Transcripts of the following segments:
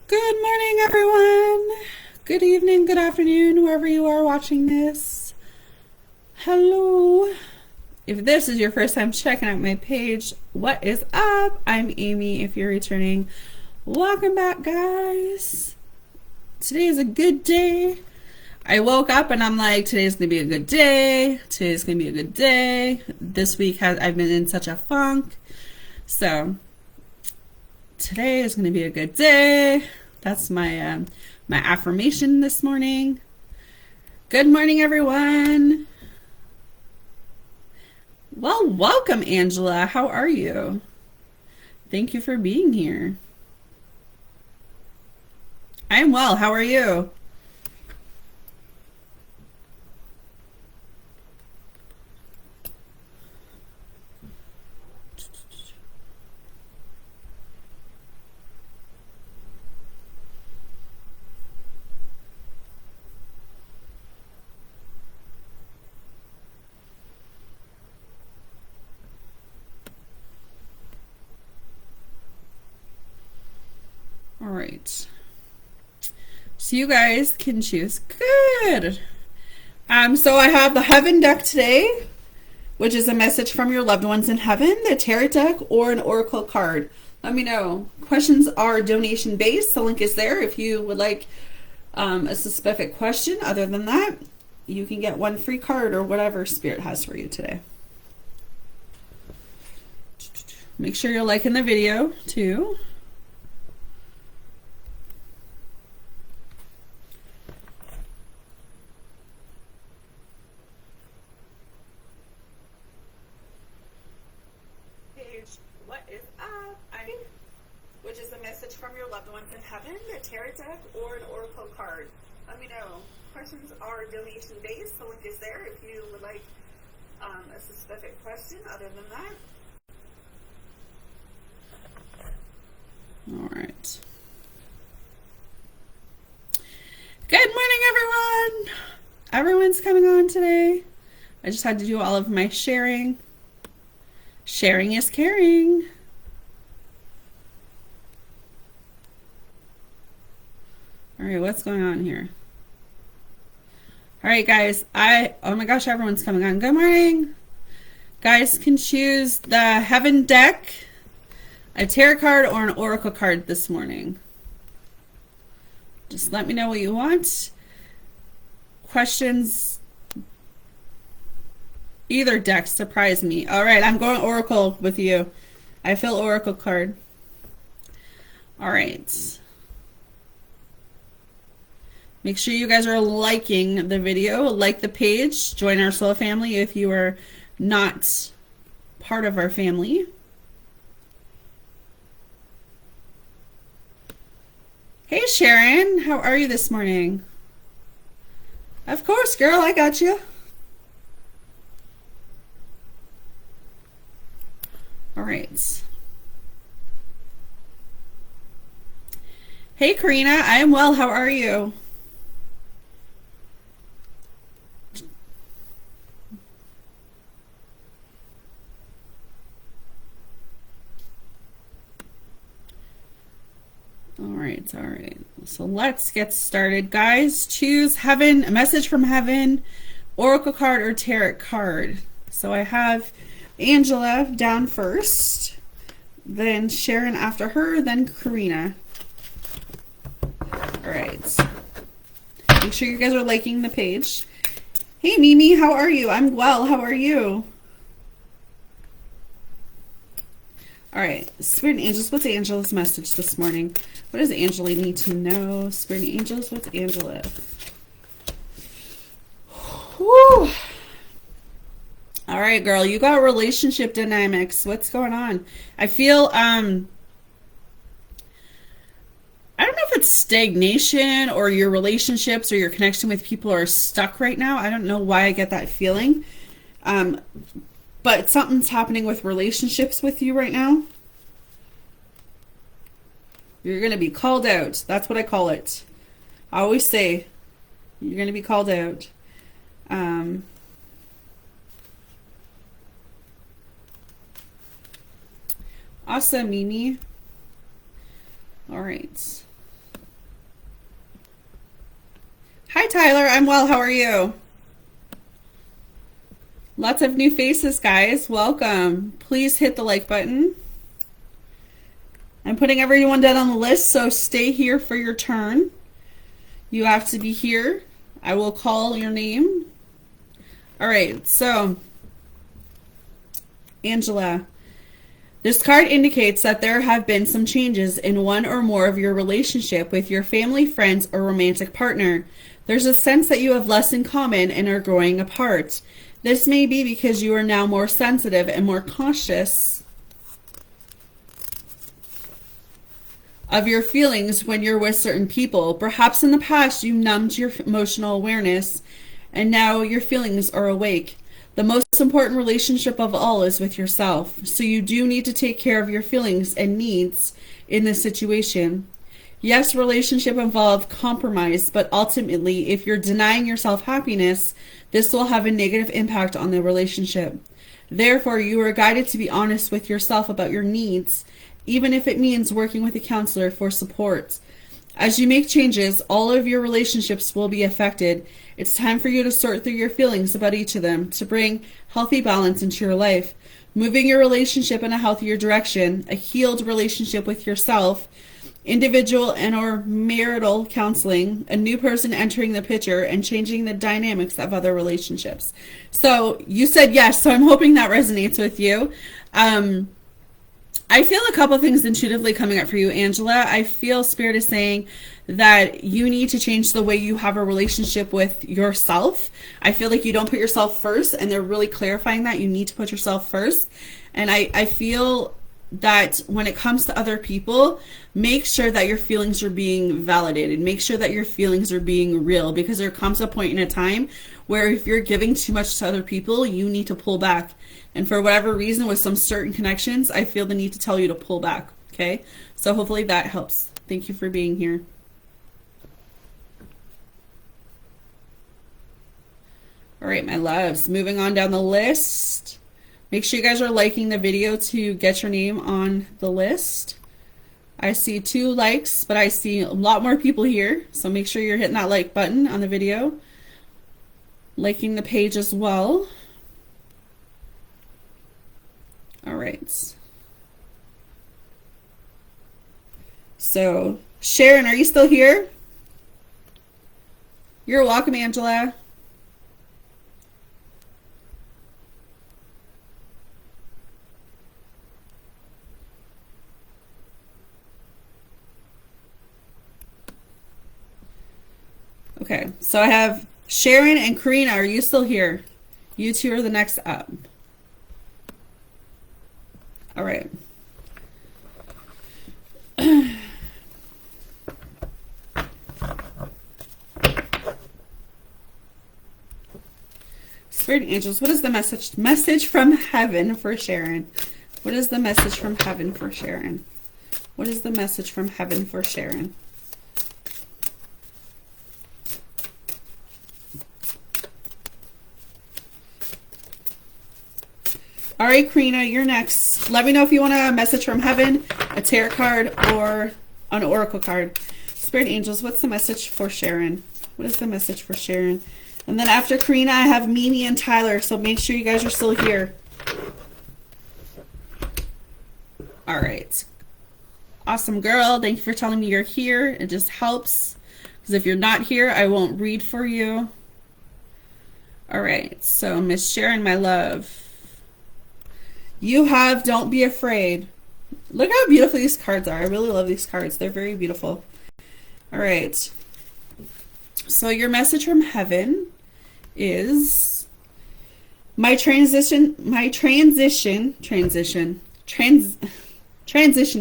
Good morning, everyone. Good evening, good afternoon, wherever you are watching this. Hello. If this is your first time checking out my page, what is up? I'm Amy. If you're returning, welcome back, guys. Today is a good day. I woke up and I'm like, today's gonna be a good day. Today's gonna be a good day. This week I've been in such a funk. So today is gonna be a good day. That's my affirmation this morning. Good morning, everyone. Well, welcome, Angela. How are you? Thank you for being here. I am well. How are you? All right. So you guys can choose. Good. So I have the Heaven deck today, which is a message from your loved ones in heaven, the Tarot deck, or an Oracle card. Let me know. Questions are donation based. The link is there if you would like a specific question. Other than that, you can get one free card or whatever Spirit has for you today. Make sure you're liking the video too. What is up? Which is a message from your loved ones in heaven, the Tarot deck, or an Oracle card. Let me know. Questions are donation based. The link is there if you would like a specific question. Other than that, all right. Good morning, everyone. Everyone's coming on today. I just had to do all of my sharing. Sharing is caring. All right, what's going on here? All right, guys. Oh my gosh, everyone's coming on. Good morning. Guys can choose the Heaven deck, a tarot card, or an Oracle card this morning. Just let me know what you want. Questions. Either deck surprise me. All right, I'm going Oracle with you. I feel Oracle card. All right. Make sure you guys are liking the video, like the page, join our soul family if you are not part of our family. Hey Sharon, how are you this morning? Of course, girl, I got you. All right. Hey Karina, I am well. How are you? All right. So let's get started, guys. Choose Heaven, a message from Heaven, Oracle card, or Tarot card. So I have Angela down first, then Sharon after her, then Karina. All right. Make sure you guys are liking the page. Hey Mimi, how are you? I'm well. How are you? All right, Spirit and Angels, what's Angela's message this morning? What does Angela need to know? Spirit and Angels, what's Angela? Whew. All right, girl, you got relationship dynamics. What's going on? I feel, I don't know if it's stagnation or your relationships or your connection with people are stuck right now. I don't know why I get that feeling. But something's happening with relationships with you right now. You're going to be called out. That's what I call it. I always say, you're going to be called out. Awesome, Mimi. All right. I'm well. How are you? Lots of new faces, guys. Welcome. Please hit the like button. I'm putting everyone down on the list, so stay here for your turn. You have to be here. I will call your name. All right, so Angela, this card indicates that there have been some changes in one or more of your relationship with your family, friends, or romantic partner. There's a sense that you have less in common and are growing apart. This may be because you are now more sensitive and more cautious of your feelings when you're with certain people. Perhaps in the past you numbed your emotional awareness and now your feelings are awake. The most important relationship of all is with yourself, so you do need to take care of your feelings and needs in this situation. Yes, relationship involve compromise, but ultimately, if you're denying yourself happiness, this will have a negative impact on the relationship. Therefore, you are guided to be honest with yourself about your needs, even if it means working with a counselor for support. As you make changes, all of your relationships will be affected. It's time for you to sort through your feelings about each of them to bring healthy balance into your life. Moving your relationship in a healthier direction, a healed relationship with yourself, individual and or marital counseling, a new person entering the picture, and changing the dynamics of other relationships. So you said yes, so I'm hoping that resonates with you. I feel a couple things intuitively coming up for you, Angela. I feel Spirit is saying that you need to change the way you have a relationship with yourself. I feel like you don't put yourself first, and they're really clarifying that you need to put yourself first. And I feel that when it comes to other people, make sure that your feelings are being validated. Make sure that your feelings are being real, because there comes a point in a time where if you're giving too much to other people, you need to pull back. And for whatever reason, with some certain connections, I feel the need to tell you to pull back. Okay? So hopefully that helps. Thank you for being here. All right, my loves. Moving on down the list. Make sure you guys are liking the video to get your name on the list. I see 2 likes, but I see a lot more people here. So make sure you're hitting that like button on the video. Liking the page as well. All right. So, Sharon, are you still here? You're welcome, Angela. Okay, so I have Sharon and Karina. Are you still here? You two are the next up. All right. Spirit angels, what is the message from heaven for Sharon? What is the message from heaven for Sharon? What is the message from heaven for Sharon? All right, Karina, you're next. Let me know if you want a message from heaven, a tarot card, or an oracle card. Spirit angels, what's the message for Sharon? What is the message for Sharon? And then after Karina, I have Mimi and Tyler, so make sure you guys are still here. All right. Awesome, girl. Thank you for telling me you're here. It just helps, because if you're not here, I won't read for you. All right, so Miss Sharon, my love. You have Don't Be Afraid. Look how beautiful these cards are. I really love these cards. They're very beautiful. All right. So your message from heaven is transition,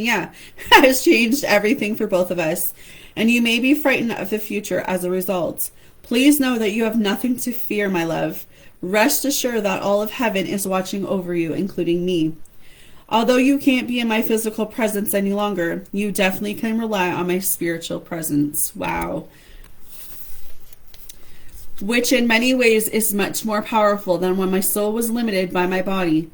yeah, has changed everything for both of us. And you may be frightened of the future as a result. Please know that you have nothing to fear, my love. Rest assured that all of heaven is watching over you, including me. Although you can't be in my physical presence any longer, you definitely can rely on my spiritual presence. Wow. Which in many ways is much more powerful than when my soul was limited by my body.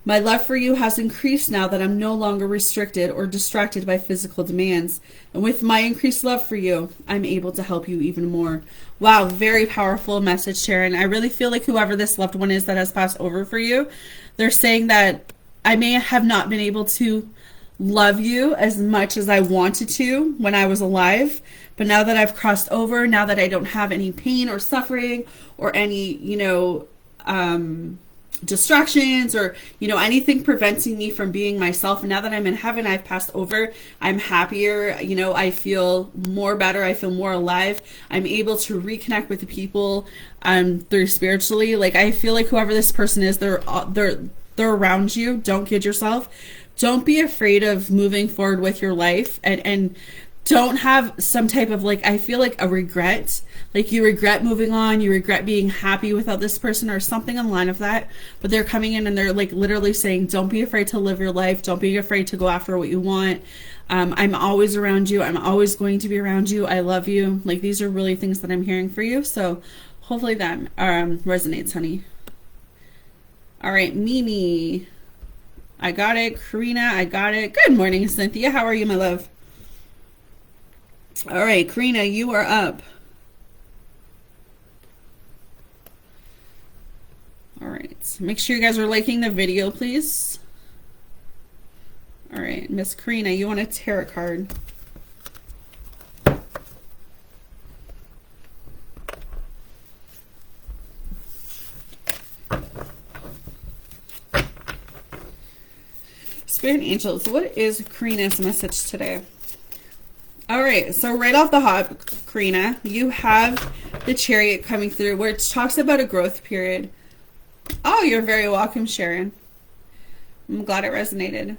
My love for you has increased now that I'm no longer restricted or distracted by physical demands. And with my increased love for you, I'm able to help you even more. Wow, very powerful message, Sharon. I really feel like whoever this loved one is that has passed over for you, they're saying that I may have not been able to love you as much as I wanted to when I was alive. But now that I've crossed over, now that I don't have any pain or suffering or any, distractions or, anything preventing me from being myself. And now that I'm in heaven, I've passed over. I'm happier. I feel more better. I feel more alive. I'm able to reconnect with the people through spiritually. Like, I feel like whoever this person is, they're around you. Don't kid yourself. Don't be afraid of moving forward with your life, and don't have some type of, like, I feel like a regret, like you regret moving on, you regret being happy without this person or something in line of that. But they're coming in and they're like literally saying, don't be afraid to live your life. Don't be afraid to go after what you want. I'm always around you. I'm always going to be around you. I love you. Like, these are really things that I'm hearing for you. So hopefully that resonates, honey. All right, Mimi. I got it. Karina, I got it. Good morning, Cynthia. How are you, my love? All right, Karina, you are up. All right. Make sure you guys are liking the video, please. All right, Miss Karina, you want a tarot card. Spirit angels, what is Karina's message today? All right, so right off the hop, Karina, you have the Chariot coming through where it talks about a growth period. Oh, you're very welcome, Sharon. I'm glad it resonated.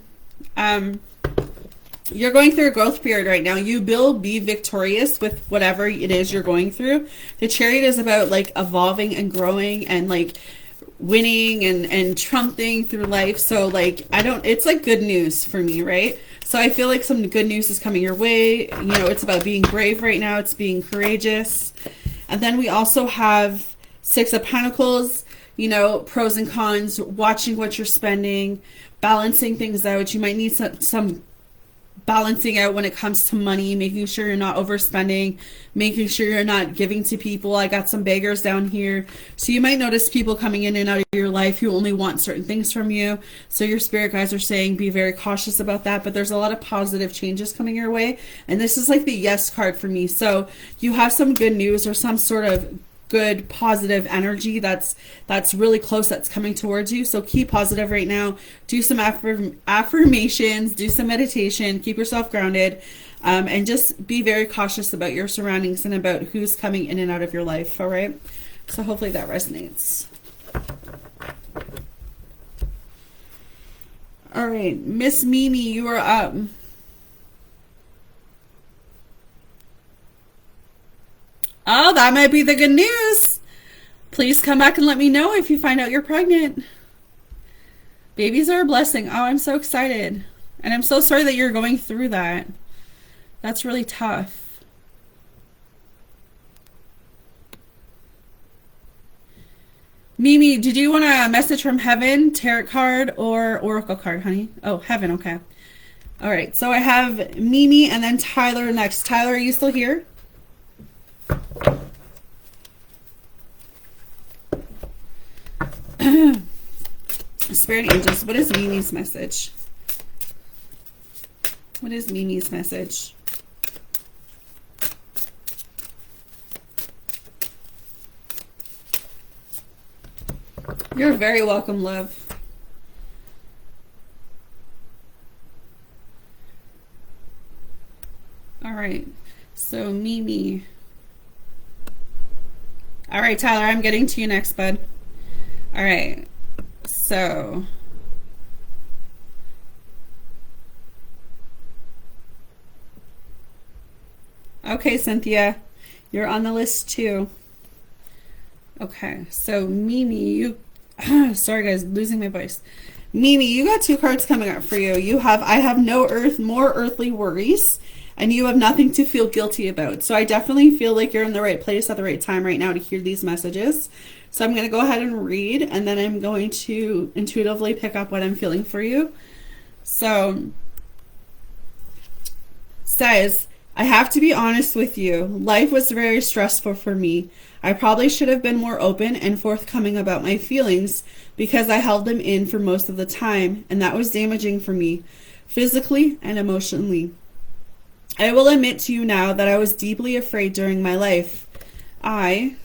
You're going through a growth period right now. You will be victorious with whatever it is you're going through. The Chariot is about like evolving and growing and like winning and trumpeting through life. So like, it's like good news for me, right? So I feel like some good news is coming your way. It's about being brave right now. It's being courageous. And then we also have Six of Pentacles, pros and cons, watching what you're spending, balancing things out. You might need some balancing out when it comes to money, making sure you're not overspending, making sure you're not giving to people. I got some beggars down here. So you might notice people coming in and out of your life who only want certain things from you. So your spirit guides are saying be very cautious about that. But there's a lot of positive changes coming your way. And this is like the yes card for me. So you have some good news or some sort of good positive energy that's really close, that's coming towards you. So keep positive right now. Do some affirmations, do some meditation, keep yourself grounded, and just be very cautious about your surroundings and about who's coming in and out of your life. All right, so hopefully that resonates. All right, Miss Mimi, you are up. Oh, that might be the good news. Please come back and let me know if you find out you're pregnant. Babies are a blessing. Oh, I'm so excited. And I'm so sorry that you're going through that. That's really tough. Mimi, did you want a message from heaven, tarot card, or oracle card, honey? Oh, heaven, okay. All right, so I have Mimi and then Tyler next. Tyler, are you still here? Spirit angels, what is Mimi's message? What is Mimi's message? You're very welcome, love. All right, so Mimi. All right, Tyler, I'm getting to you next, bud. All right, so okay, Cynthia, you're on the list too. Okay, so Mimi, you sorry guys, losing my voice. Mimi, you got two cards coming up for you. I have more earthly worries, and you have nothing to feel guilty about. So I definitely feel like you're in the right place at the right time right now to hear these messages. So I'm going to go ahead and read, and then I'm going to intuitively pick up what I'm feeling for you. So, says, I have to be honest with you. Life was very stressful for me. I probably should have been more open and forthcoming about my feelings because I held them in for most of the time, and that was damaging for me, physically and emotionally. I will admit to you now that I was deeply afraid during my life. I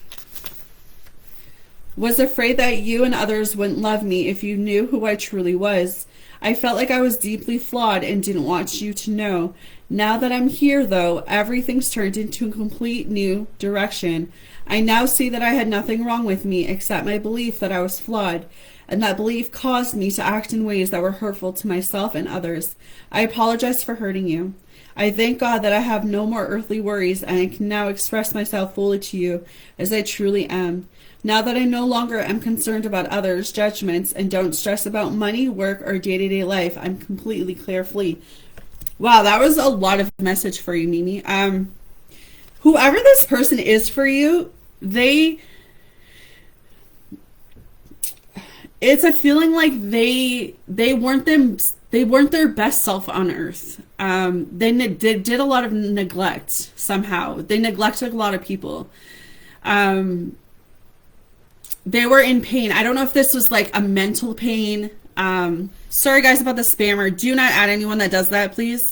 was afraid that you and others wouldn't love me if you knew who I truly was. I felt like I was deeply flawed and didn't want you to know. Now that I'm here, though, everything's turned into a complete new direction. I now see that I had nothing wrong with me except my belief that I was flawed, and that belief caused me to act in ways that were hurtful to myself and others. I apologize for hurting you. I thank God that I have no more earthly worries, and I can now express myself fully to you as I truly am. Now that I no longer am concerned about others' judgments and don't stress about money, work, or day-to-day life, I'm completely carefree. Wow, that was a lot of message for you, Mimi. Whoever this person is for you, it's a feeling like they weren't their best self on earth. They did a lot of neglect somehow. They neglected a lot of people. They were in pain. I don't know if this was like a mental pain. Sorry guys about the spammer. Do not add anyone that does that, please.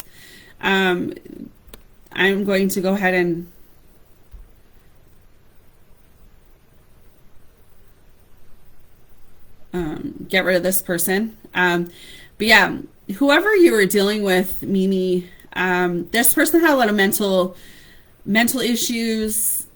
I'm going to go ahead and get rid of this person. But yeah, whoever you were dealing with, Mimi, this person had a lot of mental issues.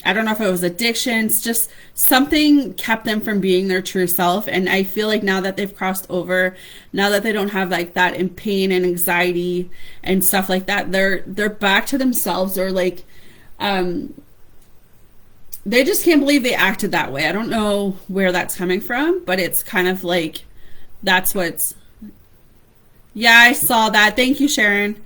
I don't know if it was addictions, just something kept them from being their true self. And I feel like now that they've crossed over, now that they don't have like that in pain and anxiety and stuff like that, they're back to themselves, or like, they just can't believe they acted that way. I don't know where that's coming from, but it's kind of like, yeah, I saw that. Thank you, Sharon.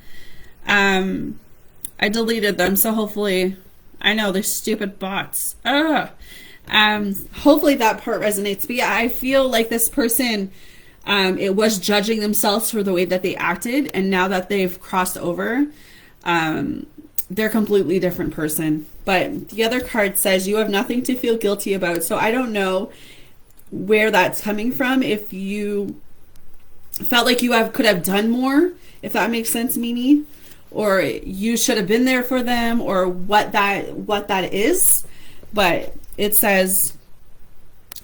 I deleted them, so hopefully, I know, they're stupid bots. Hopefully that part resonates. But yeah, I feel like this person, it was judging themselves for the way that they acted. And now that they've crossed over, they're a completely different person. But the other card says you have nothing to feel guilty about. So I don't know where that's coming from. If you felt like you could have done more, if that makes sense, Mimi, or you should have been there for them, or what that is. But it says,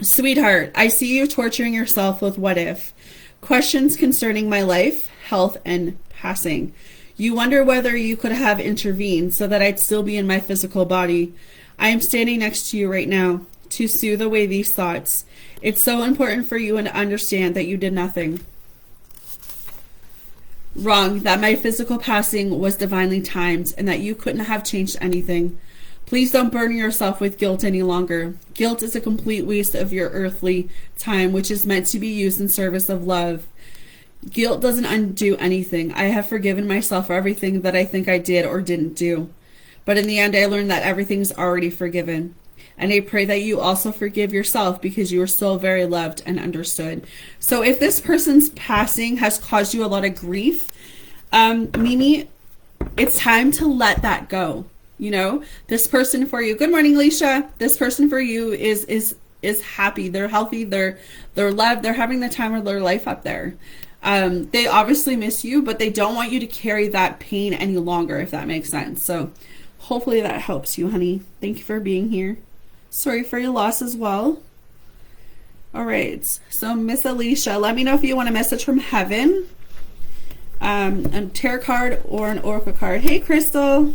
sweetheart, I see you torturing yourself with what if questions concerning my life, health, and passing. You wonder whether you could have intervened so that I'd still be in my physical body. I am standing next to you right now to soothe away these thoughts. It's so important for you to understand that you did nothing wrong, that my physical passing was divinely timed, and that you couldn't have changed anything. Please don't burden yourself with guilt any longer. Guilt is a complete waste of your earthly time, which is meant to be used in service of love. Guilt doesn't undo anything. I have forgiven myself for everything that I think I did or didn't do. But in the end, I learned that everything's already forgiven. And I pray that you also forgive yourself, because you are so very loved and understood. So if this person's passing has caused you a lot of grief, Mimi, it's time to let that go. You know, this person for you, good morning, Alicia. This person for you is happy. They're healthy. They're loved. They're having the time of their life up there. They obviously miss you, but they don't want you to carry that pain any longer, if that makes sense. So hopefully that helps you, honey. Thank you for being here. Sorry for your loss as well. All right. So Miss Alicia, let me know if you want a message from heaven, a tarot card or an oracle card. Hey, Crystal.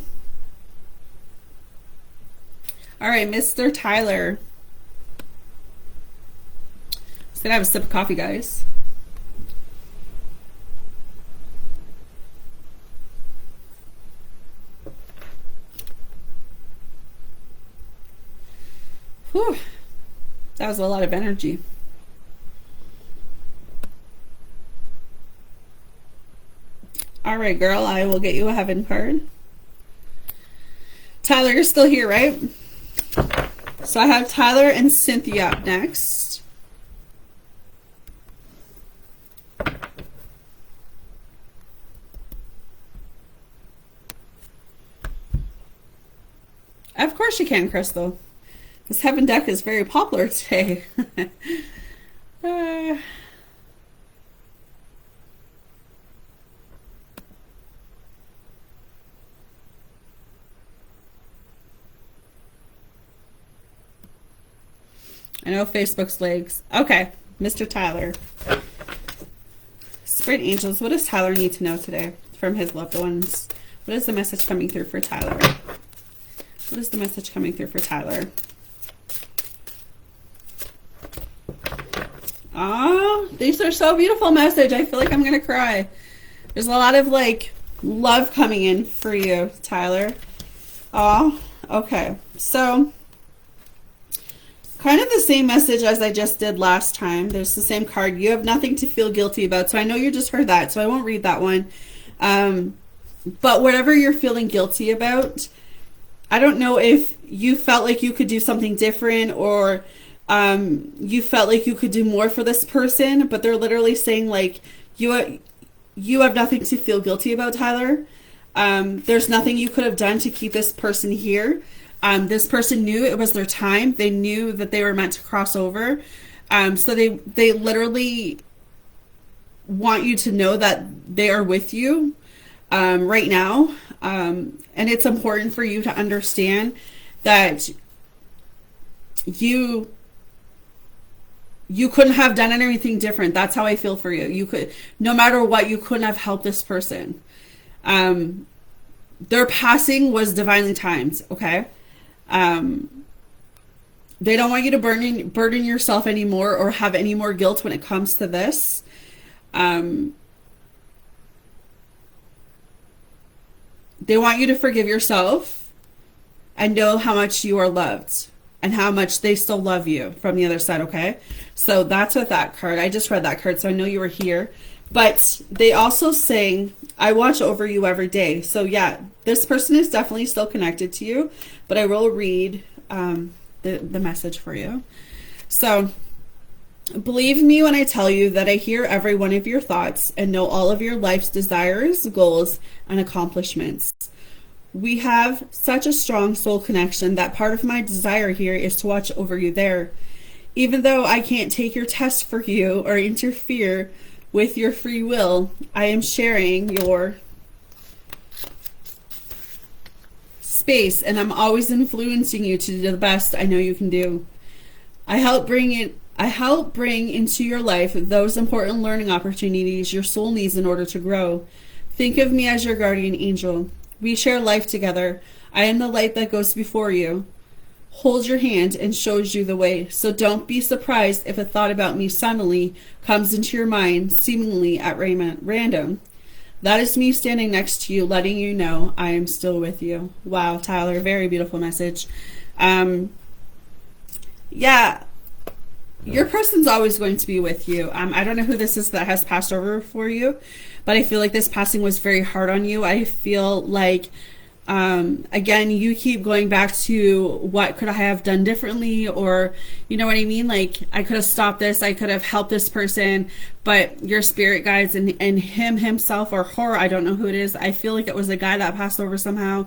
All right, Mr. Tyler. Just gonna have a sip of coffee, guys. Whew. That was a lot of energy. All right, girl, I will get you a heaven card. Tyler, you're still here, right? So I have Tyler and Cynthia up next. Of course you can, Crystal. This heaven deck is very popular today. I know Facebook's legs. Okay, Mr. Tyler. Spirit angels, what does Tyler need to know today from his loved ones? What is the message coming through for Tyler? What is the message coming through for Tyler? Oh, these are so beautiful message. I feel like I'm going to cry. There's a lot of like love coming in for you, Tyler. Oh, okay. So kind of the same message as I just did last time. There's the same card. You have nothing to feel guilty about. So I know you just heard that, so I won't read that one. But whatever you're feeling guilty about, I don't know if you felt like you could do something different, or you felt like you could do more for this person, but they're literally saying like you have nothing to feel guilty about, Tyler. There's nothing you could have done to keep this person here. This person knew it was their time. They knew that they were meant to cross over. So they literally want you to know that they are with you right now. And it's important for you to understand that you couldn't have done anything different. That's how I feel for you. You could, no matter what, you couldn't have helped this person. Their passing was divinely timed. Okay. They don't want you to burden yourself anymore or have any more guilt when it comes to this. They want you to forgive yourself and know how much you are loved and how much they still love you from the other side, okay? So that's with that card. I just read that card, so I know you were here. But they also saying, I watch over you every day. So yeah, this person is definitely still connected to you, but I will read the message for you. So, believe me when I tell you that I hear every one of your thoughts and know all of your life's desires, goals, and accomplishments. We have such a strong soul connection that part of my desire here is to watch over you there. Even though I can't take your test for you or interfere with your free will, I am sharing your space, and I'm always influencing you to do the best I know you can do. I help bring into your life those important learning opportunities your soul needs in order to grow. Think of me as your guardian angel. We share life together. I am the light that goes before you, holds your hand, and shows you the way. So don't be surprised if a thought about me suddenly comes into your mind, seemingly at random. That is me standing next to you, letting you know I am still with you. Wow, Tyler, very beautiful message. Yeah, your person's always going to be with you. I don't know who this is that has passed over for you, but I feel like this passing was very hard on you. I feel like, again, you keep going back to what could I have done differently, or you know what I mean? Like, I could have stopped this, I could have helped this person, but your spirit guides and him himself or her, I don't know who it is. I feel like it was a guy that passed over somehow.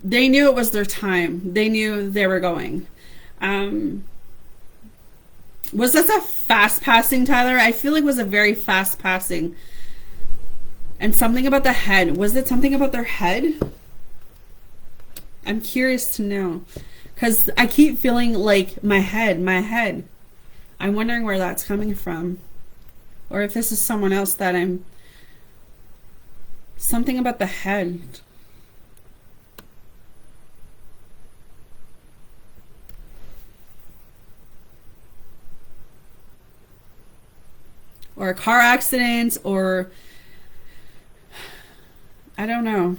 They knew it was their time. They knew they were going. Was this a fast passing, Tyler? I feel like it was a very fast passing. And something about the head. Was it something about their head? I'm curious to know. Because I keep feeling like my head. I'm wondering where that's coming from. Or if this is someone else that I'm... Something about the head. Or a car accident, or... I don't know.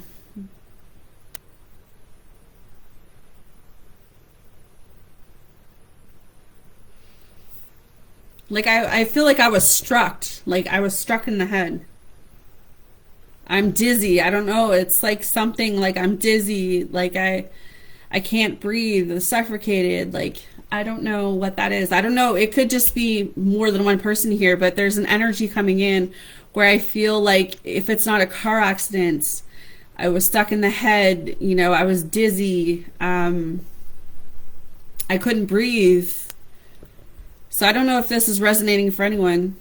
Like I feel like I was struck. Like I was struck in the head. I'm dizzy. I don't know. It's like something like I'm dizzy. Like I can't breathe, suffocated. Like I don't know what that is. I don't know. It could just be more than one person here, but there's an energy coming in where I feel like if it's not a car accident, I was stuck in the head. You know, I was dizzy. I couldn't breathe. So I don't know if this is resonating for anyone.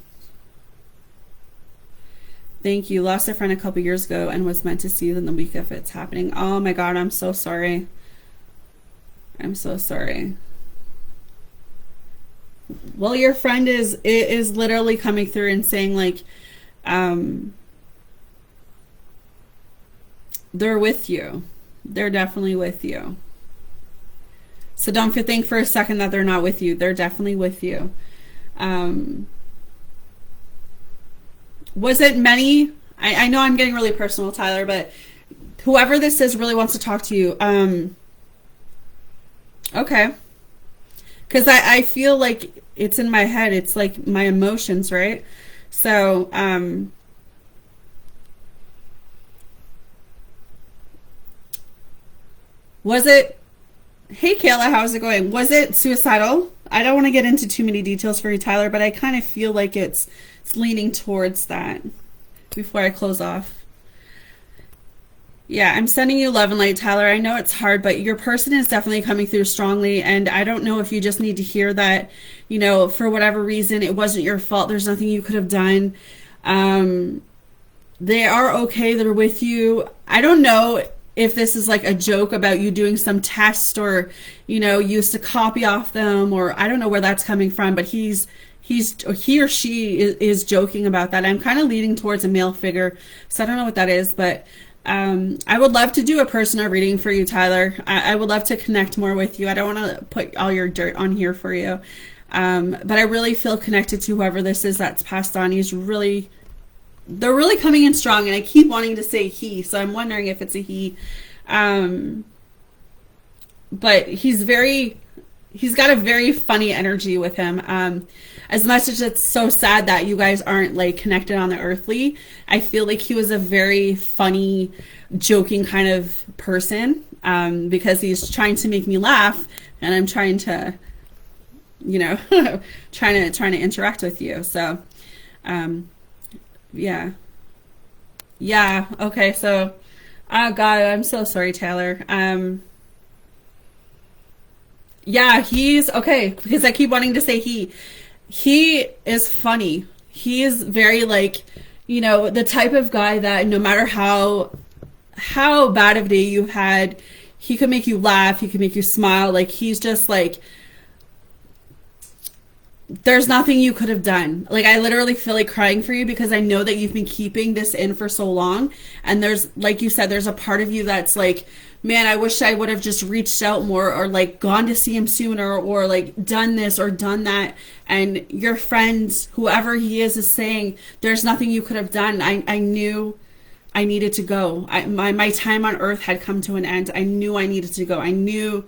Thank you. Lost a friend a couple years ago and was meant to see you in the week if it's happening. Oh my God, I'm so sorry. I'm so sorry. Well, your friend is literally coming through and saying like, they're with you. They're definitely with you. So don't think for a second that they're not with you. They're definitely with you. Was it many? I know I'm getting really personal, Tyler, but whoever this is really wants to talk to you. Okay. Because I feel like it's in my head. It's like my emotions, right? So, was it, hey Kayla, how's it going? Was it suicidal? I don't want to get into too many details for you, Tyler, but I kind of feel like it's leaning towards that before I close off. Yeah, I'm sending you love and light, Tyler. I know it's hard, but your person is definitely coming through strongly. And I don't know if you just need to hear that, you know, for whatever reason, it wasn't your fault. There's nothing you could have done. They are okay. They're with you. I don't know if this is like a joke about you doing some test or, you know, used to copy off them, or I don't know where that's coming from, but he or she is joking about that. I'm kind of leaning towards a male figure, so I don't know what that is, but I would love to do a personal reading for you, Tyler. I would love to connect more with you. I don't want to put all your dirt on here for you, but I really feel connected to whoever this is that's passed on. They're really coming in strong, and I keep wanting to say he, so I'm wondering if it's a he. But he's got a very funny energy with him. As much as it's so sad that you guys aren't like connected on the earthly, I feel like he was a very funny, joking kind of person, because he's trying to make me laugh, and I'm trying to, you know, trying to interact with you. So, yeah. Yeah. Okay. So, oh God, I'm so sorry, Taylor. Yeah, he's okay because I keep wanting to say he is funny. He is very like, you know, the type of guy that no matter how bad of a day you've had, he could make you laugh, he could make you smile. Like he's just like, there's nothing you could have done. Like I literally feel like crying for you because I know that you've been keeping this in for so long, and there's, like you said, there's a part of you that's like, man, I wish I would have just reached out more, or like gone to see him sooner, or like done this or done that. And your friends, whoever he is saying there's nothing you could have done. I knew I needed to go. My time on earth had come to an end. I knew I needed to go. I knew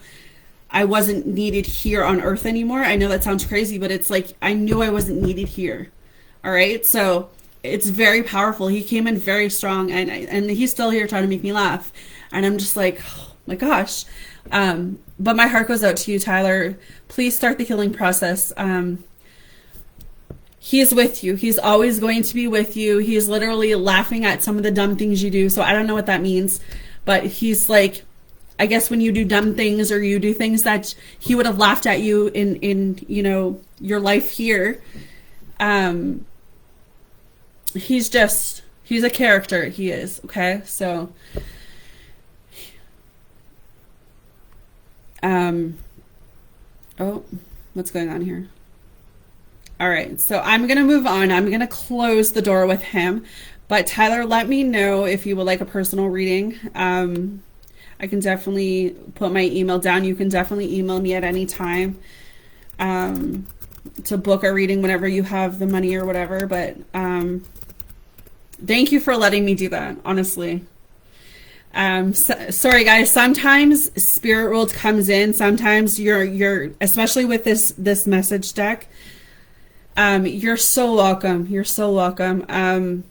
I wasn't needed here on earth anymore. I know that sounds crazy, but it's like I knew I wasn't needed here. All right, so it's very powerful. He came in very strong, and he's still here trying to make me laugh, and I'm just like, oh my gosh. But my heart goes out to you, Tyler. Please start the healing process. He is with you. He's always going to be with you. He's literally laughing at some of the dumb things you do. So I don't know what that means, but he's like, I guess when you do dumb things or you do things that he would have laughed at you in you know, your life here. He's a character. He is. Okay. So, oh, what's going on here? All right. So I'm going to move on. I'm going to close the door with him, but Tyler, let me know if you would like a personal reading. I can definitely put my email down. You can definitely email me at any time to book a reading whenever you have the money or whatever. But thank you for letting me do that, honestly. Sorry guys, sometimes spirit world comes in. Sometimes you're especially with this message deck. You're so welcome. You're so welcome.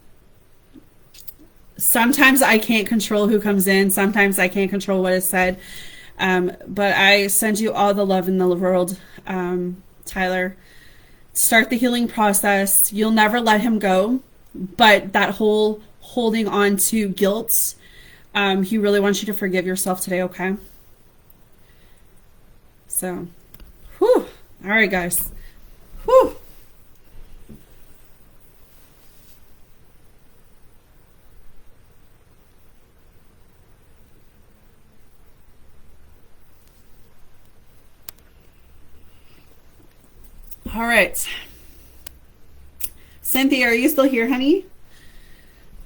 Sometimes I can't control who comes in. Sometimes I can't control what is said. But I send you all the love in the world, Tyler. Start the healing process. You'll never let him go. But that whole holding on to guilt, he really wants you to forgive yourself today, okay? So, whew. All right, guys. Whew. All right. Cynthia, are you still here, honey?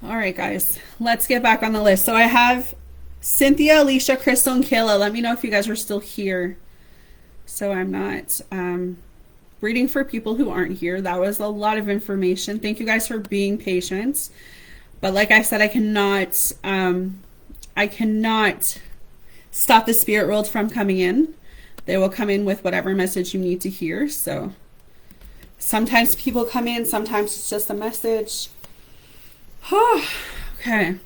All right, guys. Let's get back on the list. So I have Cynthia, Alicia, Crystal, and Kayla. Let me know if you guys are still here. So I'm not reading for people who aren't here. That was a lot of information. Thank you guys for being patient. But like I said, I cannot stop the spirit world from coming in. They will come in with whatever message you need to hear. So sometimes people come in, sometimes it's just a message. Okay.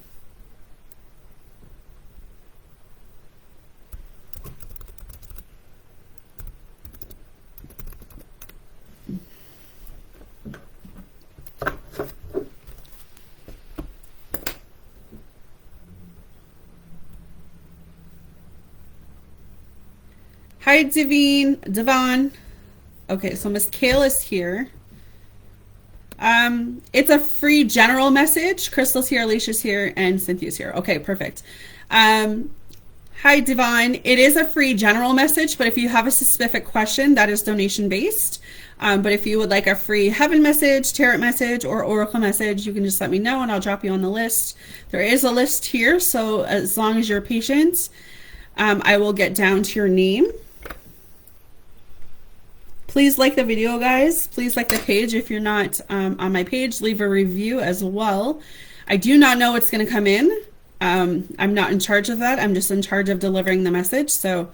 Hi, Devon. Okay, so Miss Kayla's here. It's a free general message. Crystal's here, Alicia's here, and Cynthia's here. Okay, perfect. Hi, Devon. It is a free general message, but if you have a specific question, that is donation based. But if you would like a free heaven message, tarot message, or oracle message, you can just let me know and I'll drop you on the list. There is a list here, so as long as you're patient, I will get down to your name. Please like the video, guys. Please like the page. If you're not on my page, leave a review as well. I do not know what's going to come in. I'm not in charge of that. I'm just in charge of delivering the message. So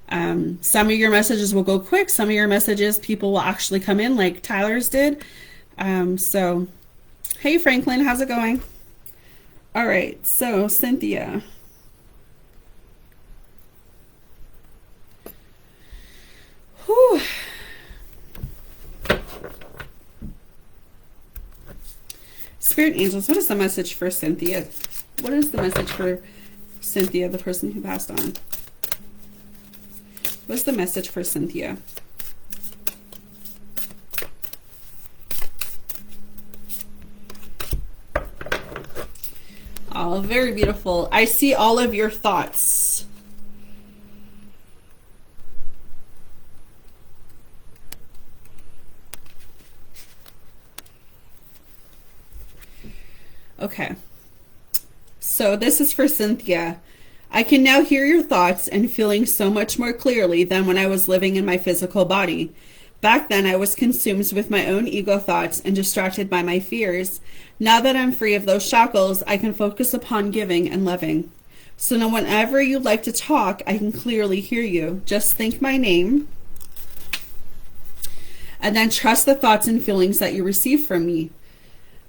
some of your messages will go quick. Some of your messages, people will actually come in like Tyler's did. So, hey, Franklin, how's it going? All right, so Cynthia. Whew. Spirit angels, what is the message for Cynthia? What is the message for Cynthia, the person who passed on? What's the message for Cynthia? Oh, very beautiful. I see all of your thoughts. Okay. So this is for Cynthia. I can now hear your thoughts and feeling so much more clearly than when I was living in my physical body. Back then, I was consumed with my own ego thoughts and distracted by my fears. Now that I'm free of those shackles, I can focus upon giving and loving. So now whenever you'd like to talk, I can clearly hear you. Just think my name and then trust the thoughts and feelings that you receive from me.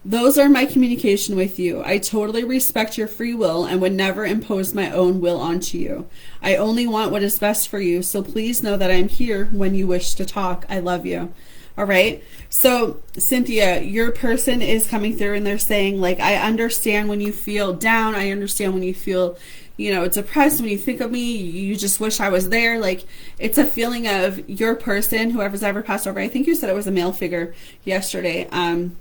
Those are my communication with you. I totally respect your free will and would never impose my own will onto you. I only want what is best for you, so please know that I'm here when you wish to talk. I love you. All right. So, Cynthia, your person is coming through and they're saying, like, I understand when you feel down. I understand when you feel, depressed. When you think of me, you just wish I was there. Like, it's a feeling of your person, whoever's ever passed over. I think you said it was a male figure yesterday.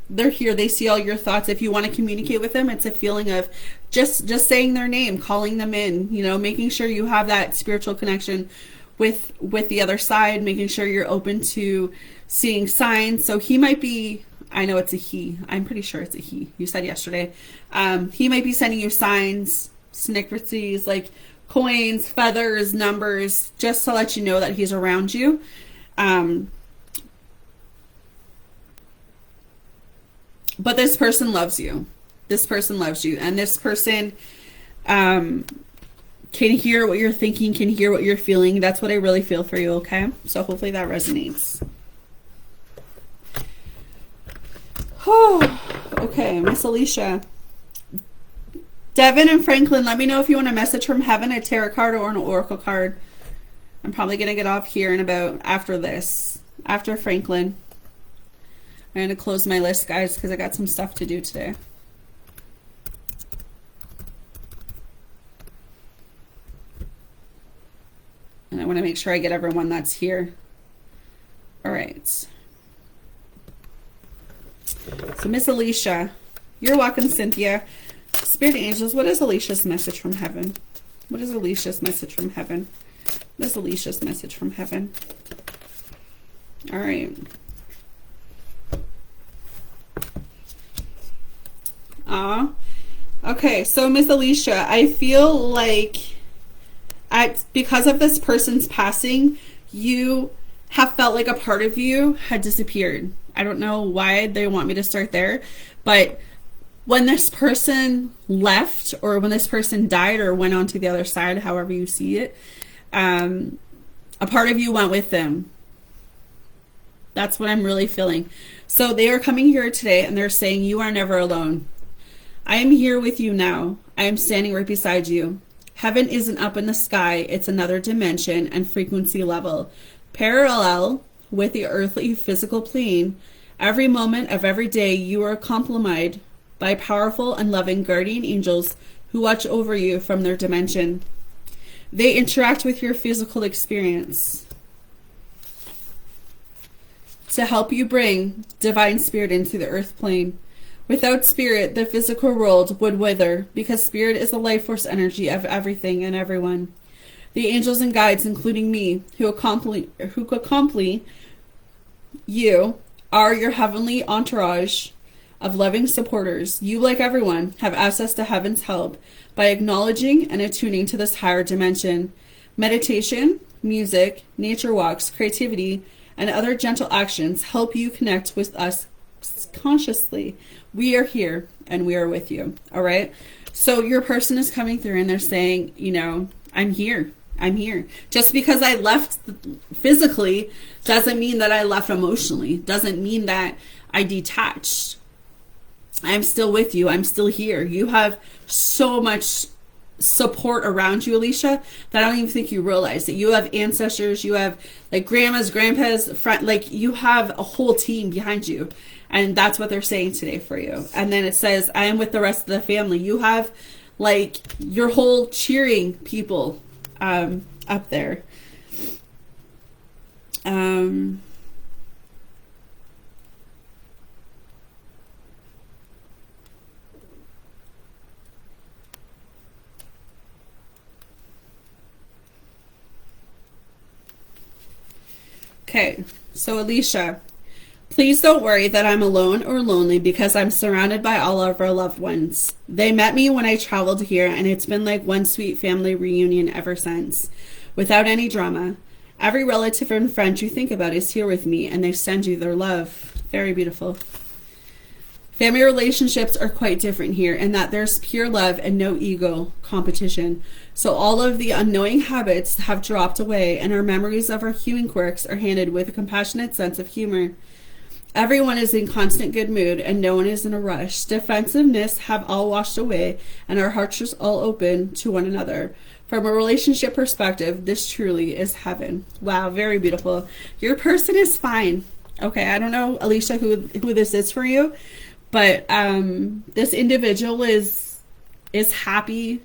They're here. They see all your thoughts. If you want to communicate with them, it's a feeling of just saying their name, calling them in, making sure you have that spiritual connection with the other side, making sure you're open to seeing signs. So he might be, I know it's a he. I'm pretty sure it's a he. You said yesterday. He might be sending you signs, synchronicities, like coins, feathers, numbers, just to let you know that he's around you. But this person loves you. This person loves you. And this person can hear what you're thinking, can hear what you're feeling. That's what I really feel for you, okay? So hopefully that resonates. Okay, Miss Alicia. Devin and Franklin, let me know if you want a message from heaven, a tarot card, or an oracle card. I'm probably going to get off here in about after this. After Franklin. I'm going to close my list, guys, because I got some stuff to do today. And I want to make sure I get everyone that's here. All right. So Miss Alicia, you're welcome, Cynthia. Spirit angels, what is Alicia's message from heaven? What is Alicia's message from heaven? What is Alicia's message from heaven? All right. Okay, so Miss Alicia, I feel like because of this person's passing, you have felt like a part of you had disappeared. I don't know why they want me to start there, but when this person left, or when this person died or went on to the other side, however you see it, a part of you went with them. That's what I'm really feeling. So they are coming here today and they're saying, you are never alone. I am here with you now. I am standing right beside you. Heaven isn't up in the sky. It's another dimension and frequency level, parallel with the earthly physical plane. Every moment of every day, you are accompanied by powerful and loving guardian angels who watch over you from their dimension. They interact with your physical experience to help you bring divine spirit into the earth plane. Without spirit, the physical world would wither, because spirit is the life force energy of everything and everyone. The angels and guides, including me, who accompany you, are your heavenly entourage of loving supporters. You, like everyone, have access to heaven's help by acknowledging and attuning to this higher dimension. Meditation, music, nature walks, creativity, and other gentle actions help you connect with us consciously. We are here and we are with you. All right. So your person is coming through and they're saying, you know, I'm here. I'm here. Just because I left physically doesn't mean that I left emotionally. Doesn't mean that I detached. I'm still with you. I'm still here. You have so much support around you, Alicia, that I don't even think you realize that you have ancestors, you have like grandmas, grandpas, friend, like you have a whole team behind you. And that's what they're saying today for you. And then it says, I am with the rest of the family. You have like your whole cheering people up there. Okay, so Alicia, please don't worry that I'm alone or lonely, because I'm surrounded by all of our loved ones. They met me when I traveled here, and it's been like one sweet family reunion ever since, without any drama. Every relative and friend you think about is here with me, and they send you their love. Very beautiful. Family relationships are quite different here in that there's pure love and no ego competition. So all of the annoying habits have dropped away, and our memories of our human quirks are handled with a compassionate sense of humor. Everyone is in constant good mood and no one is in a rush. Defensiveness have all washed away and our hearts are all open to one another. From a relationship perspective, this truly is heaven. Wow, very beautiful. Your person is fine. Okay, I don't know, Alicia, who this is for you, but this individual is happy,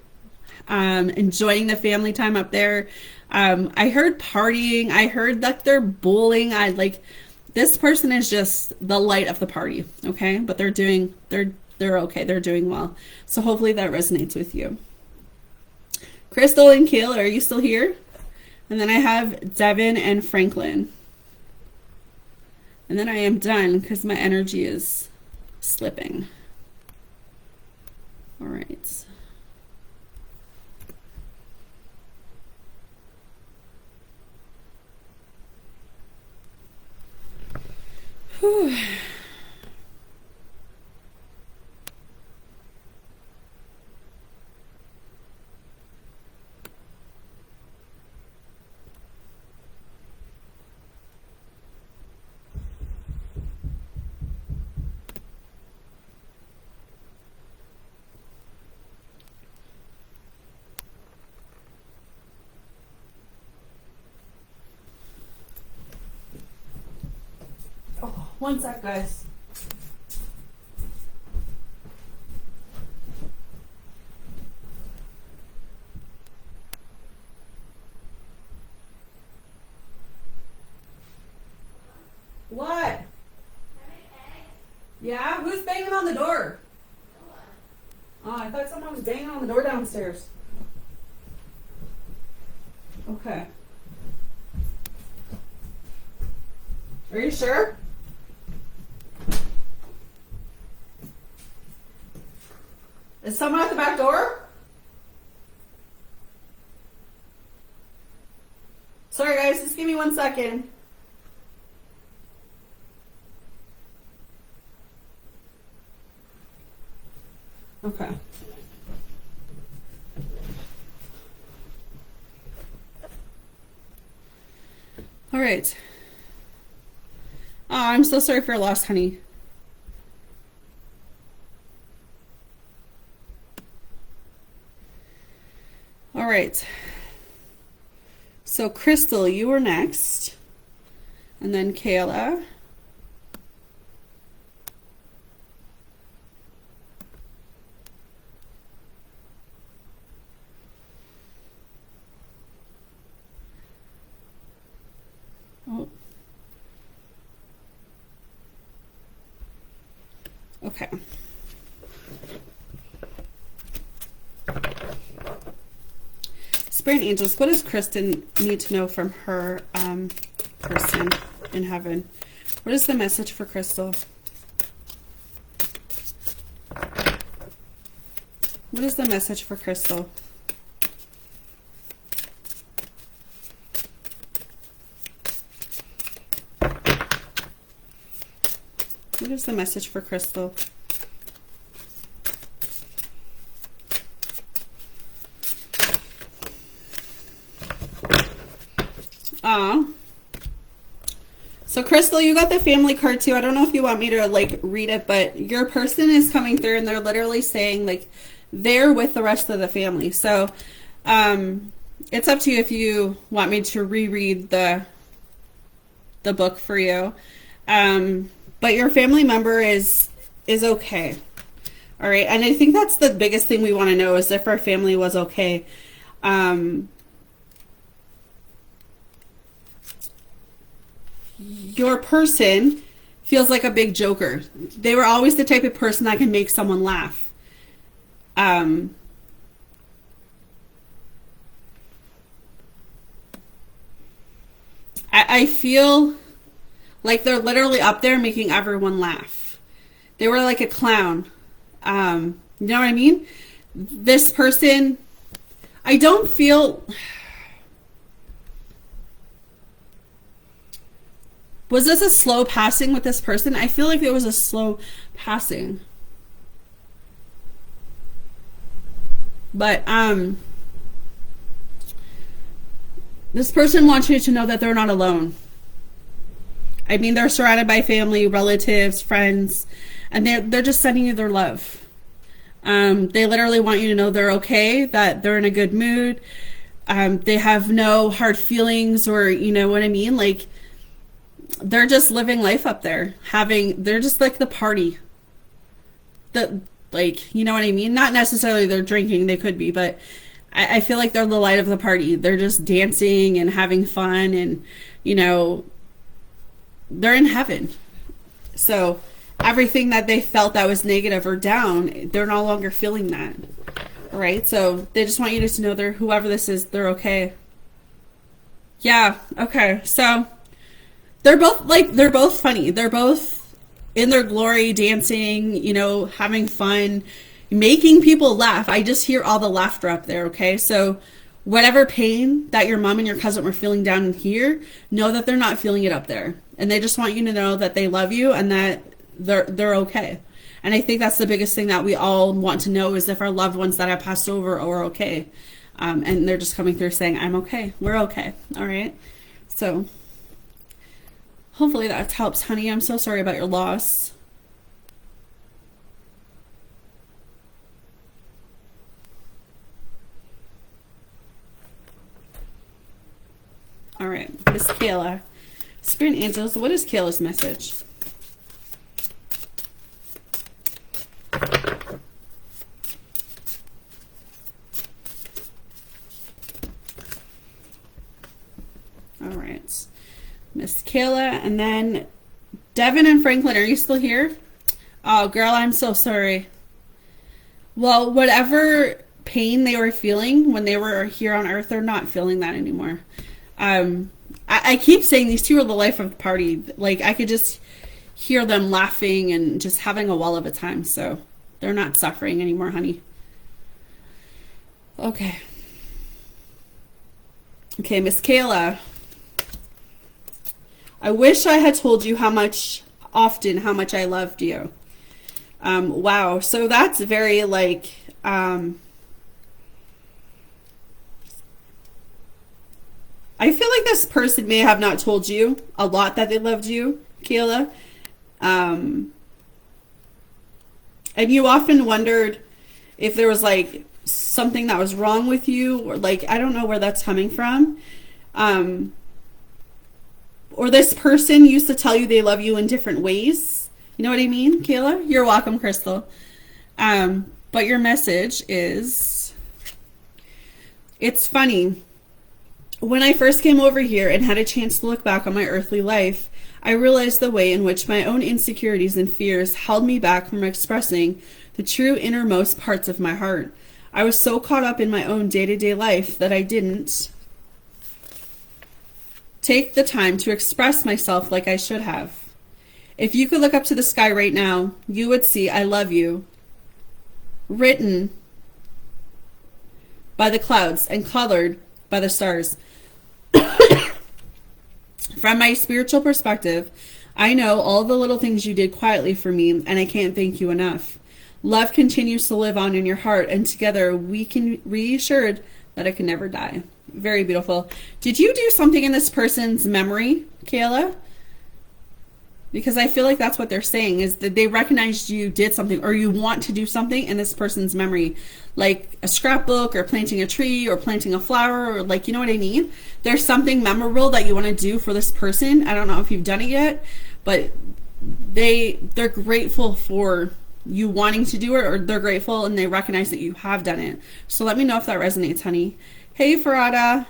enjoying the family time up there. I heard partying. I heard like they're bowling. This person is just the light of the party, okay? But they're okay. They're doing well. So hopefully that resonates with you. Crystal and Kayla, are you still here? And then I have Devin and Franklin. And then I am done because my energy is slipping. All right. Whew. One sec, guys. What? Yeah? Who's banging on the door? Oh, I thought someone was banging on the door downstairs. Okay. Are you sure? Is someone at the back door? Sorry guys, just give me 1 second. Okay. All right. Oh, I'm so sorry for your loss, honey. All right. So, Crystal, you were next. And then Kayla. Oh. Okay. Spirit angels, what does Kristen need to know from her person in heaven? What is the message for Crystal? What is the message for Crystal? What is the message for Crystal? So Crystal, you got the family card too. I don't know if you want me to like read it, but your person is coming through and they're literally saying like they're with the rest of the family. So it's up to you if you want me to reread the book for you. But your family member is okay. All right. And I think that's the biggest thing we want to know is if our family was okay. Your person feels like a big joker. They were always the type of person that can make someone laugh. I feel like they're literally up there making everyone laugh. They were like a clown. You know what I mean? This person, I don't feel... Was this a slow passing with this person? I feel like it was a slow passing. But this person wants you to know that they're not alone. I mean, they're surrounded by family, relatives, friends, and they're just sending you their love. They literally want you to know they're okay, that they're in a good mood. They have no hard feelings, or you know what I mean? Like, they're just living life up there. They're just like the party. Like, you know what I mean? Not necessarily they're drinking, they could be, but I feel like they're the light of the party. They're just dancing and having fun, and, you know, they're in heaven. So everything that they felt that was negative or down, they're no longer feeling that. All right? So they just want you to know whoever this is, they're okay. Yeah, okay. So they're both funny. They're both in their glory, dancing, you know, having fun, making people laugh. I just hear all the laughter up there, okay? So whatever pain that your mom and your cousin were feeling down in here, know that they're not feeling it up there. And they just want you to know that they love you and that they're okay. And I think that's the biggest thing that we all want to know is if our loved ones that have passed over are okay. And they're just coming through saying, I'm okay. We're okay. All right? So hopefully that helps, honey. I'm so sorry about your loss. All right, Miss Kayla. Spirit angels, what is Kayla's message? All right. Miss Kayla, and then Devin and Franklin, are you still here? Oh, girl, I'm so sorry. Well, whatever pain they were feeling when they were here on Earth, they're not feeling that anymore. I keep saying these two are the life of the party. Like, I could just hear them laughing and just having a wall of a time. So they're not suffering anymore, honey. Okay. Okay, Miss Kayla. I wish I had told you how much I loved you. Wow. So that's very like, I feel like this person may have not told you a lot that they loved you, Kayla. And you often wondered if there was like something that was wrong with you, or like, I don't know where that's coming from. Or this person used to tell you they love you in different ways. You know what I mean, Kayla? You're welcome, Crystal. But your message is, it's funny. When I first came over here and had a chance to look back on my earthly life, I realized the way in which my own insecurities and fears held me back from expressing the true innermost parts of my heart. I was so caught up in my own day-to-day life that I didn't take the time to express myself like I should have. If you could look up to the sky right now, you would see "I love you" written by the clouds and colored by the stars. From my spiritual perspective, I know all the little things you did quietly for me, and I can't thank you enough. Love continues to live on in your heart, and together we can reassured that it can never die. Very beautiful. Did you do something in this person's memory, Kayla? Because I feel like that's what they're saying, is that they recognized you did something, or you want to do something in this person's memory, like a scrapbook, or planting a tree, or planting a flower, or like, you know what I mean? There's something memorable that you want to do for this person. I don't know if you've done it yet, but they're grateful for you wanting to do it, or they're grateful and they recognize that you have done it. So let me know if that resonates, honey. Hey, Farada.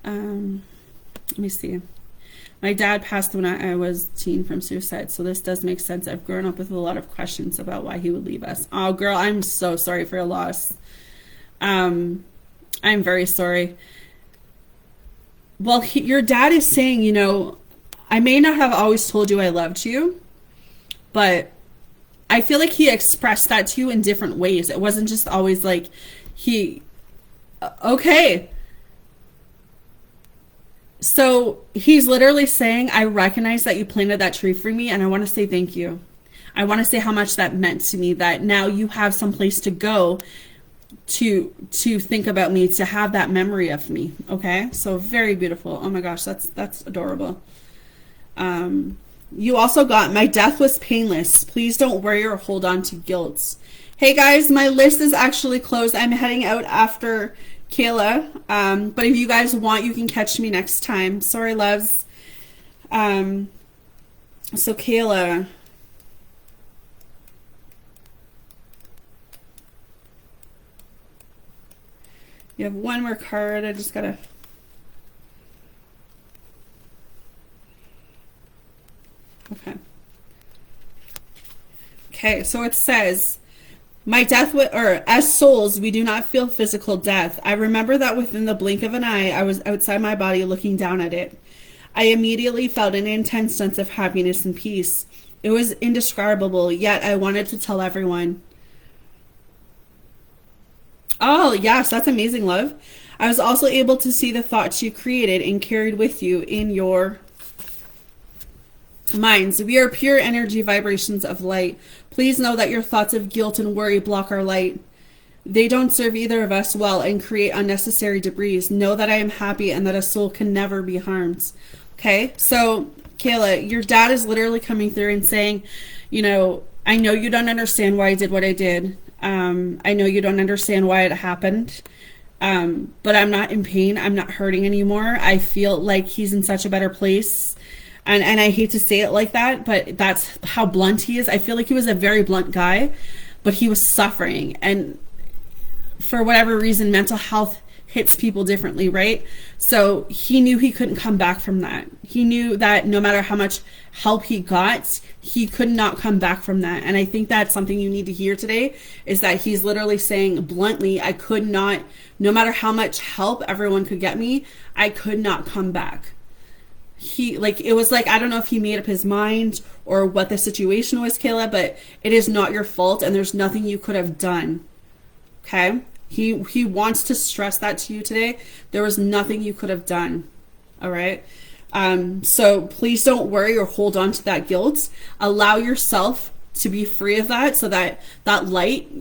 Let me see. My dad passed when I was teen from suicide, so this does make sense. I've grown up with a lot of questions about why he would leave us. Oh, girl, I'm so sorry for your loss. I'm very sorry. Well, your dad is saying, you know, I may not have always told you I loved you, but I feel like he expressed that to you in different ways. It wasn't just always like okay. So he's literally saying, I recognize that you planted that tree for me, and I want to say thank you. I want to say how much that meant to me, that now you have some place to go to think about me, to have that memory of me. Okay, so very beautiful. Oh my gosh, that's adorable. You also got, my death was painless. Please don't worry or hold on to guilt. Hey guys, my list is actually closed. I'm heading out after Kayla. But if you guys want, you can catch me next time. Sorry, loves. So Kayla. You have one more card. I just gotta. Okay. Okay, so it says, my death, or as souls, we do not feel physical death. I remember that within the blink of an eye, I was outside my body looking down at it. I immediately felt an intense sense of happiness and peace. It was indescribable, yet I wanted to tell everyone. Oh, yes, that's amazing, love. I was also able to see the thoughts you created and carried with you in your minds. We are pure energy vibrations of light. Please know that your thoughts of guilt and worry block our light. They don't serve either of us well and create unnecessary debris. Know that I am happy and that a soul can never be harmed. Okay, so Kayla, your dad is literally coming through and saying, you know, I know you don't understand why I did what I did. I know you don't understand why it happened. But I'm not in pain. I'm not hurting anymore. I feel like he's in such a better place. And I hate to say it like that, but that's how blunt he is. I feel like he was a very blunt guy, but he was suffering. And for whatever reason, mental health hits people differently, right? So he knew he couldn't come back from that. He knew that no matter how much help he got, he could not come back from that. And I think that's something you need to hear today, is that he's literally saying bluntly, I could not, no matter how much help everyone could get me, I could not come back. He, like, it was like, I don't know if he made up his mind or what the situation was, Kayla, but it is not your fault and there's nothing you could have done. Okay? He wants to stress that to you today. There was nothing you could have done. All right? So please don't worry or hold on to that guilt. Allow yourself to be free of that, so that that light,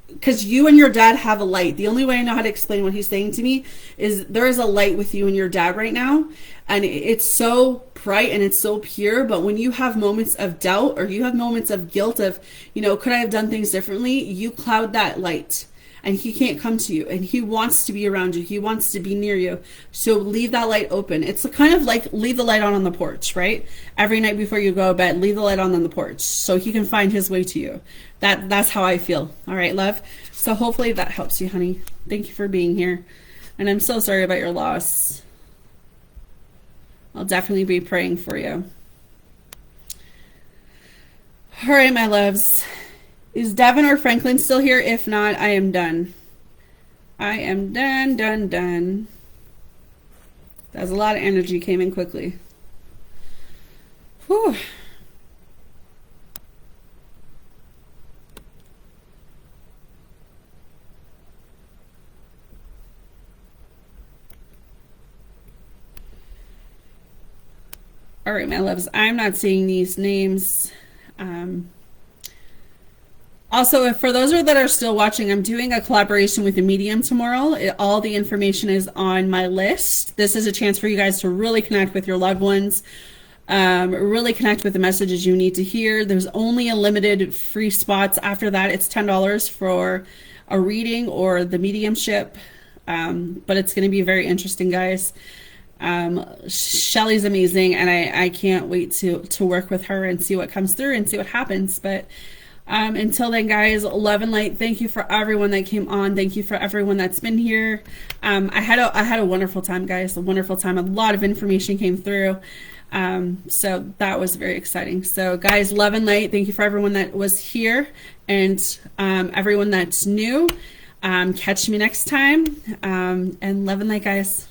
because you and your dad have a light. The only way I know how to explain what he's saying to me is there is a light with you and your dad right now, and it's so bright and it's so pure. But when you have moments of doubt or you have moments of guilt of, you know, could I have done things differently, you cloud that light and he can't come to you, and he wants to be around you. He wants to be near you. So leave that light open. It's kind of like leave the light on the porch, right? Every night before you go to bed, leave the light on the porch so he can find his way to you. That's how I feel. All right, love. So hopefully that helps you, honey. Thank you for being here. And I'm so sorry about your loss. I'll definitely be praying for you. All right, my loves. Is Devin or Franklin still here? If not, I am done. I am done. That's a lot of energy, came in quickly. Whew. All right, my loves, I'm not seeing these names. Also, for those that are still watching, I'm doing a collaboration with a medium tomorrow. All the information is on my list. This is a chance for you guys to really connect with your loved ones, really connect with the messages you need to hear. There's only a limited free spots. After that, it's $10 for a reading or the mediumship, but it's going to be very interesting, guys. Shelly's amazing, and I can't wait to work with her and see what comes through and see what happens. But until then, guys, love and light. Thank you for everyone that came on. Thank you for everyone that's been here. I had a wonderful time, guys. A wonderful time. A lot of information came through. So that was very exciting. So guys, love and light. Thank you for everyone that was here, and everyone that's new. Catch me next time. And love and light, guys.